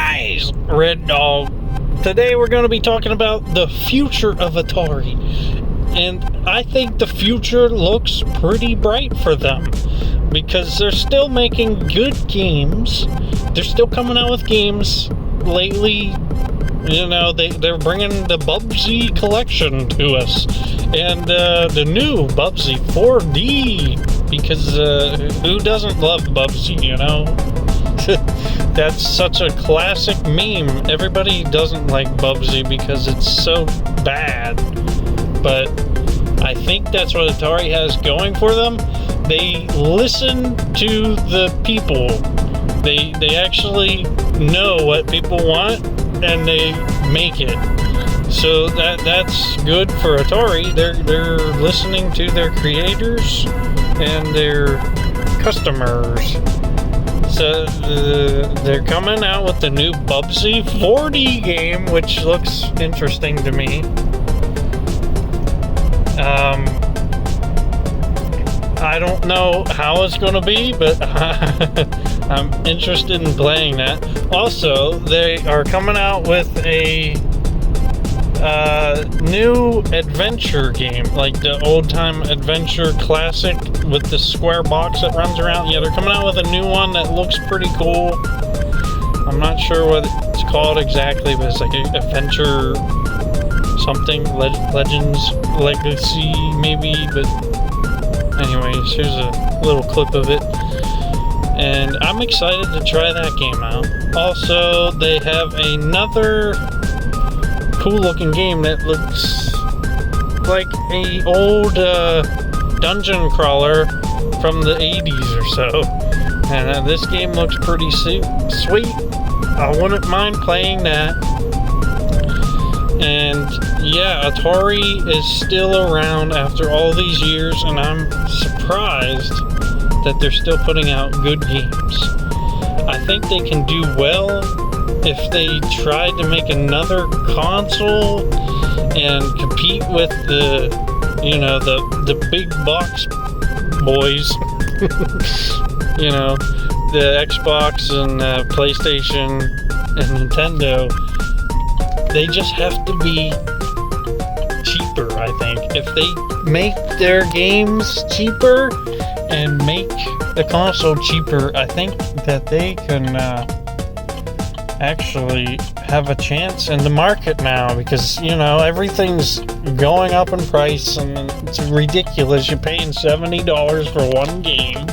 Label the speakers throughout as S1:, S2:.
S1: Surprise, Red Dog. Today we're going to be talking about the future of Atari. And I think the future looks pretty bright for them, because they're still making good games. They're still coming out with games lately. You know, they're bringing the Bubsy collection to us. And the new Bubsy 4D. Because who doesn't love Bubsy, you know? That's such a classic meme. Everybody doesn't like Bubsy because it's so bad. But I think that's what Atari has going for them. They listen to the people. They actually know what people want, and they make it. So that's good for Atari. They're listening to their creators and their customers. So they're coming out with the new Bubsy 4D game, which looks interesting to me. I don't know how it's going to be, but I'm interested in playing that. Also, they are coming out with a new adventure game, like the old-time adventure classic with the square box that runs around. Yeah, they're coming out with a new one that looks pretty cool. I'm not sure what it's called exactly, but it's like an adventure something, Legends Legacy maybe, but anyways, here's a little clip of it. And I'm excited to try that game out. Also, they have another cool looking game that looks like a old dungeon crawler from the 80s or so. And this game looks pretty sweet. I wouldn't mind playing that. And yeah, Atari is still around after all these years, and I'm surprised that they're still putting out good games. I think they can do well if they tried to make another console and compete with the big box boys, you know, the Xbox and PlayStation and Nintendo. They just have to be cheaper, I think. If they make their games cheaper and make the console cheaper, I think that they can actually have a chance in the market now, because, you know, everything's going up in price and it's ridiculous. You're paying $70 for one game.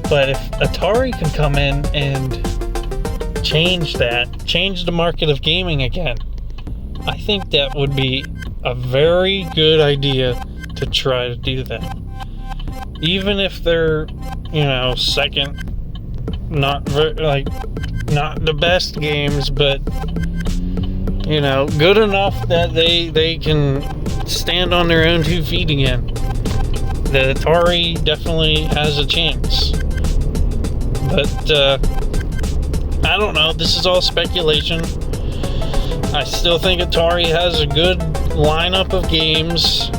S1: But if Atari can come in and change the market of gaming again, I think that would be a very good idea to try to do that. Even if they're, you know, second, not the best games, but, you know, good enough that they can stand on their own 2 feet again. The Atari definitely has a chance. But I don't know. This is all speculation. I still think Atari has a good lineup of games,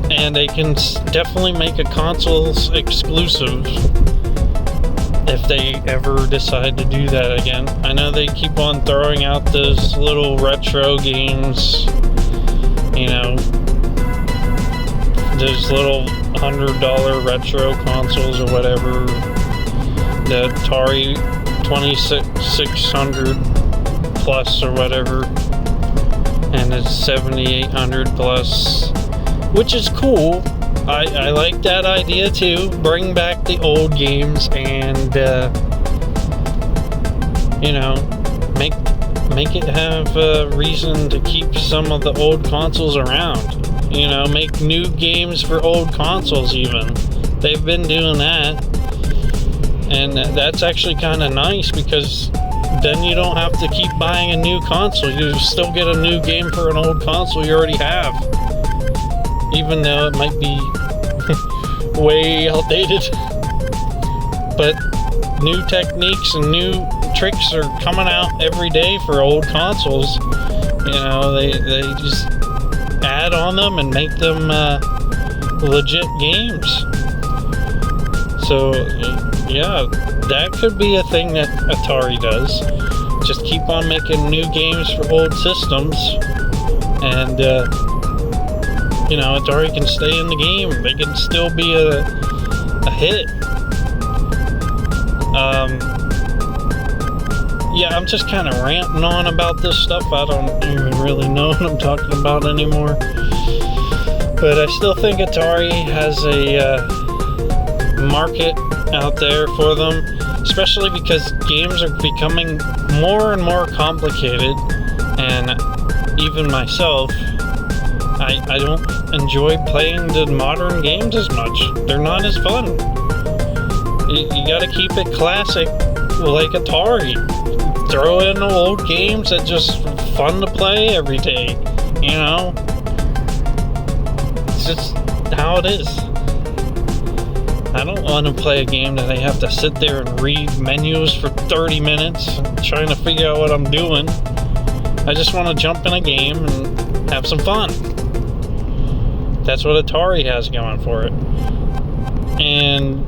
S1: and they can definitely make a consoles exclusive if they ever decide to do that again. I know they keep on throwing out those little retro games, you know, those little $100 retro consoles or whatever, the Atari 2600 plus or whatever, and it's 7800 plus, which is cool. I like that idea too. Bring back the old games and you know, make it have a reason to keep some of the old consoles around. You know, make new games for old consoles even. They've been doing that. And that's actually kind of nice, because then you don't have to keep buying a new console. You still get a new game for an old console you already have. Even though it might be way outdated. But new techniques and new tricks are coming out every day for old consoles. You know, they just add on them and make them legit games. So yeah, that could be a thing that Atari does. just keep on making new games for old systems, and Atari can stay in the game. They can still be a hit. Yeah, I'm just kind of ranting on about this stuff. I don't even really know what I'm talking about anymore. But I still think Atari has a market out there for them, especially because games are becoming more and more complicated, and even myself, I don't enjoy playing the modern games as much. They're not as fun. You gotta keep it classic, like Atari. Throw in the old games that just fun to play every day, It's just how it is. I don't want to play a game that I have to sit there and read menus for 30 minutes trying to figure out what I'm doing. I just want to jump in a game and have some fun. That's what Atari has going for it. And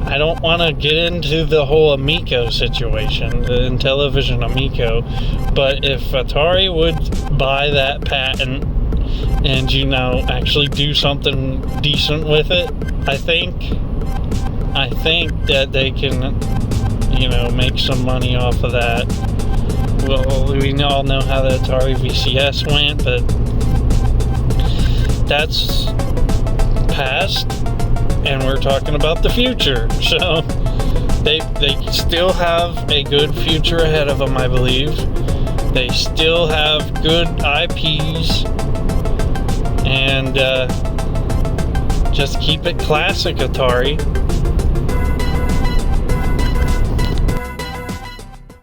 S1: I don't want to get into the whole Amico situation, the Intellivision Amico, but if Atari would buy that patent and, actually do something decent with it, I think that they can, make some money off of that. Well, we all know how the Atari VCS went, but that's past, and we're talking about the future. So they still have a good future ahead of them, I believe. They still have good IPs, and just keep it classic, Atari.